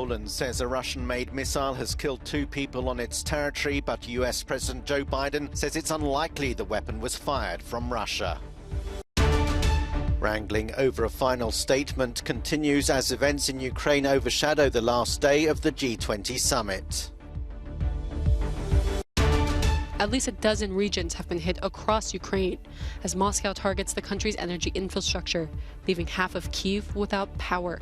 Poland says a Russian-made missile has killed 2 people on its territory, but US President Joe Biden says it's unlikely the weapon was fired from Russia. Wrangling over a final statement continues as events in Ukraine overshadow the last day of the G20 summit. At least a dozen regions have been hit across Ukraine as Moscow targets the country's energy infrastructure, leaving half of Kyiv without power.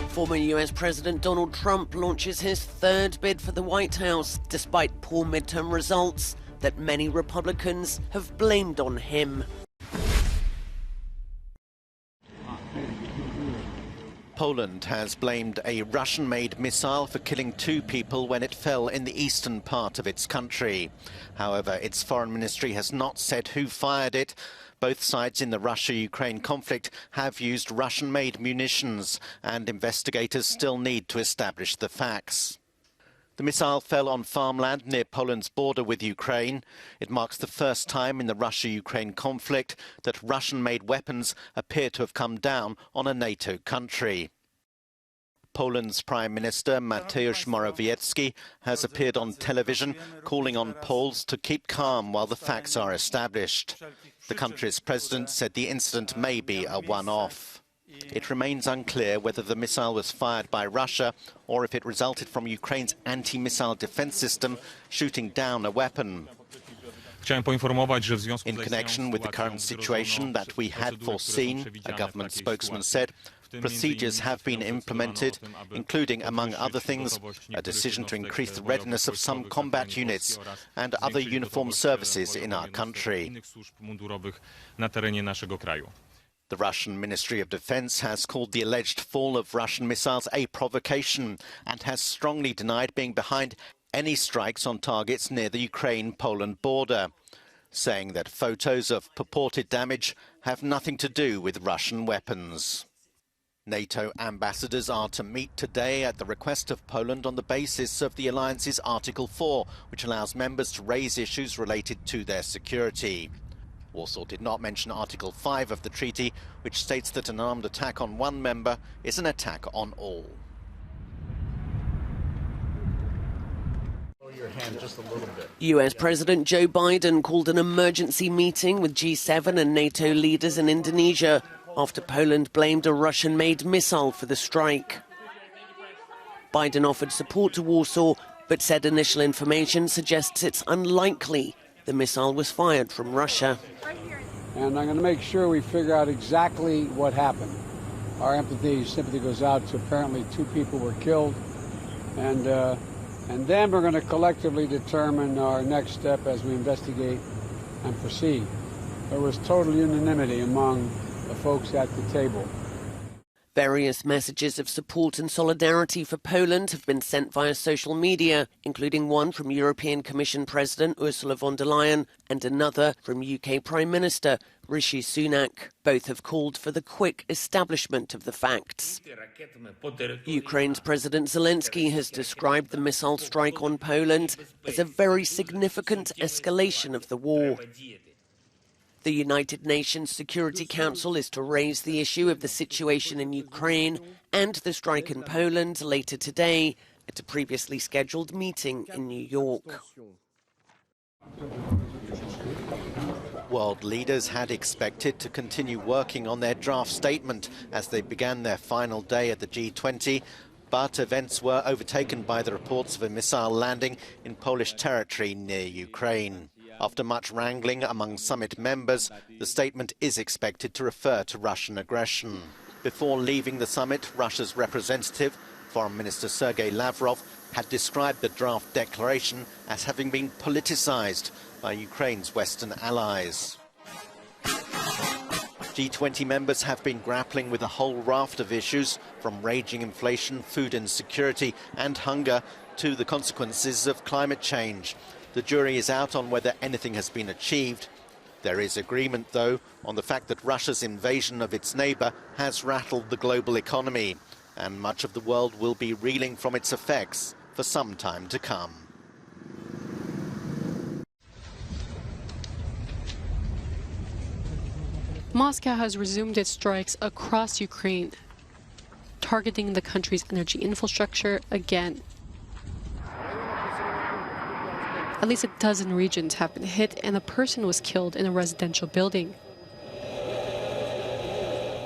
Former US President Donald Trump launches his 3rd bid for the White House, despite poor midterm results that many Republicans have blamed on him. Poland has blamed a Russian-made missile for killing 2 people when it fell in the eastern part of its country. However, its foreign ministry has not said who fired it. Both sides in the Russia-Ukraine conflict have used Russian-made munitions, and investigators still need to establish the facts. The missile fell on farmland near Poland's border with Ukraine. It marks the first time in the Russia-Ukraine conflict that Russian-made weapons appear to have come down on a NATO country. Poland's Prime Minister Mateusz Morawiecki has appeared on television calling on Poles to keep calm while the facts are established. The country's president said the incident may be a one-off. It remains unclear whether the missile was fired by Russia or if it resulted from Ukraine's anti-missile defense system shooting down a weapon. In connection with the current situation that we had foreseen, a government spokesman said, procedures have been implemented, including, among other things, a decision to increase the readiness of some combat units and other uniformed services in our country. The Russian Ministry of Defense has called the alleged fall of Russian missiles a provocation and has strongly denied being behind any strikes on targets near the Ukraine-Poland border, saying that photos of purported damage have nothing to do with Russian weapons. NATO ambassadors are to meet today at the request of Poland on the basis of the alliance's Article 4, which allows members to raise issues related to their security. Warsaw did not mention Article 5 of the treaty, which states that an armed attack on one member is an attack on all. US President Joe Biden called an emergency meeting with G7 and NATO leaders in Indonesia after Poland blamed a Russian-made missile for the strike. Biden offered support to Warsaw, but said initial information suggests it's unlikely the missile was fired from Russia. And I'm going to make sure we figure out exactly what happened. Our sympathy goes out to apparently 2 people were killed. And then we're going to collectively determine our next step as we investigate and proceed. There was total unanimity among the folks at the table. Various messages of support and solidarity for Poland have been sent via social media, including one from European Commission President Ursula von der Leyen and another from UK Prime Minister Rishi Sunak. Both have called for the quick establishment of the facts. Ukraine's President Zelensky has described the missile strike on Poland as a very significant escalation of the war. The United Nations Security Council is to raise the issue of the situation in Ukraine and the strike in Poland later today at a previously scheduled meeting in New York. World leaders had expected to continue working on their draft statement as they began their final day at the G20, but events were overtaken by the reports of a missile landing in Polish territory near Ukraine. After much wrangling among summit members, the statement is expected to refer to Russian aggression. Before leaving the summit, Russia's representative, Foreign Minister Sergei Lavrov, had described the draft declaration as having been politicized by Ukraine's Western allies. G20 members have been grappling with a whole raft of issues, from raging inflation, food insecurity and hunger to the consequences of climate change. The jury is out on whether anything has been achieved. There is agreement, though, on the fact that Russia's invasion of its neighbour has rattled the global economy, and much of the world will be reeling from its effects for some time to come. Moscow has resumed its strikes across Ukraine. targeting the country's energy infrastructure again. At least a dozen regions have been hit, and a person was killed in a residential building.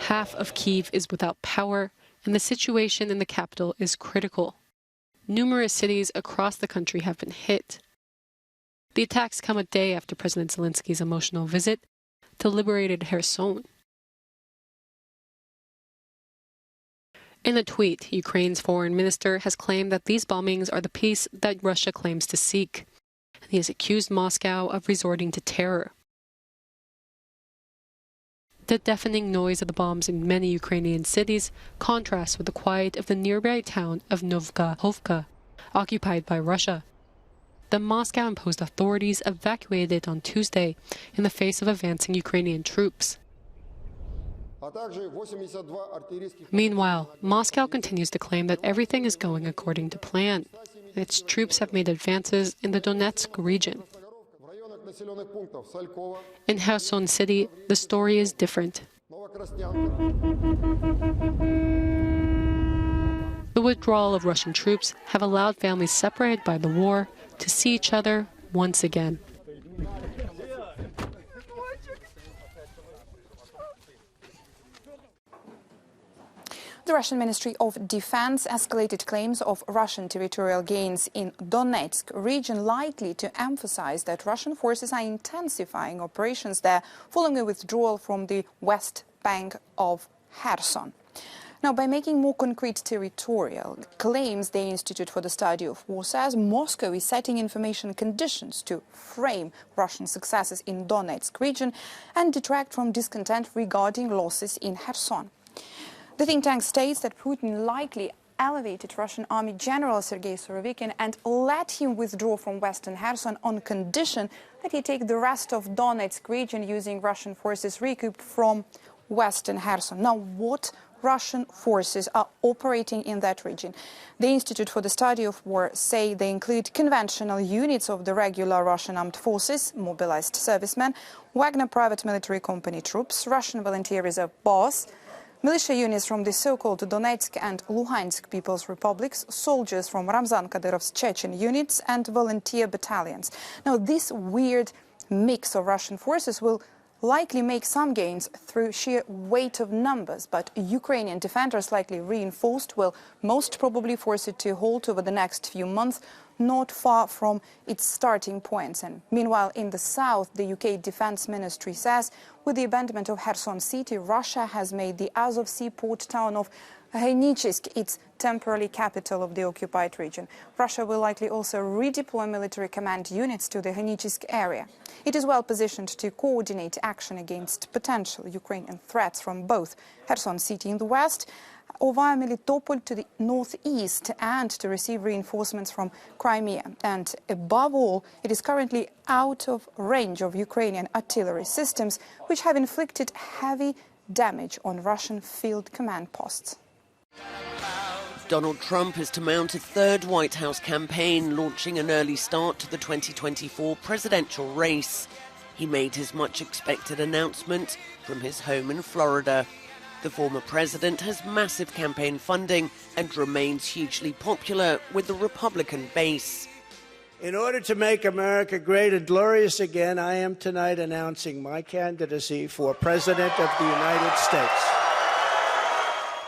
Half of Kyiv is without power, and the situation in the capital is critical. Numerous cities across the country have been hit. The attacks come a day after President Zelensky's emotional visit to liberated Kherson. In a tweet, Ukraine's foreign minister has claimed that these bombings are the peace that Russia claims to seek. He has accused Moscow of resorting to terror. The deafening noise of the bombs in many Ukrainian cities contrasts with the quiet of the nearby town of Novkhovka, occupied by Russia. The Moscow-imposed authorities evacuated it on Tuesday in the face of advancing Ukrainian troops. Meanwhile, Moscow continues to claim that everything is going according to plan. Its troops have made advances in the Donetsk region. In Kherson City, the story is different. The withdrawal of Russian troops have allowed families separated by the war to see each other once again. The Russian Ministry of Defense escalated claims of Russian territorial gains in Donetsk region, likely to emphasize that Russian forces are intensifying operations there following a withdrawal from the west bank of Kherson. Now, by making more concrete territorial claims, the Institute for the Study of War says Moscow is setting information conditions to frame Russian successes in Donetsk region and detract from discontent regarding losses in Kherson. The think tank states that Putin likely elevated Russian Army General Sergei Surovikin and let him withdraw from Western Kherson on condition that he take the rest of Donetsk region using Russian forces recouped from Western Kherson. Now, what Russian forces are operating in that region? The Institute for the Study of War say they include conventional units of the regular Russian armed forces, mobilized servicemen, Wagner private military company troops, Russian volunteer reserve boss, militia units from the so-called Donetsk and Luhansk People's Republics, soldiers from Ramzan Kadyrov's Chechen units, and volunteer battalions. Now, this weird mix of Russian forces will likely make some gains through sheer weight of numbers, but Ukrainian defenders, likely reinforced, will most probably force it to halt over the next few months, not far from its starting points. And meanwhile, in the south, the UK Defence Ministry says with the abandonment of Kherson City, Russia has made the Azov Sea port town of Henichisk its temporary capital of the occupied region. Russia will likely also redeploy military command units to the Henichisk area. It is well positioned to coordinate action against potential Ukrainian threats from both Kherson City in the west or via Melitopol to the northeast, and to receive reinforcements from Crimea. And above all, it is currently out of range of Ukrainian artillery systems, which have inflicted heavy damage on Russian field command posts. Donald Trump is to mount a third White House campaign, launching an early start to the 2024 presidential race. He made his much-expected announcement from his home in Florida. The former president has massive campaign funding and remains hugely popular with the Republican base. In order to make America great and glorious again, I am tonight announcing my candidacy for President of the United States.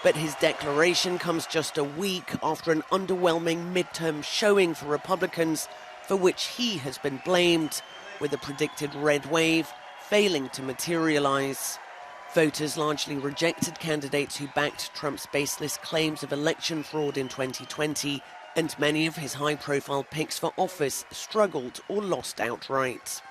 But his declaration comes just a week after an underwhelming midterm showing for Republicans, for which he has been blamed, with a predicted red wave failing to materialize. Voters largely rejected candidates who backed Trump's baseless claims of election fraud in 2020, and many of his high-profile picks for office struggled or lost outright.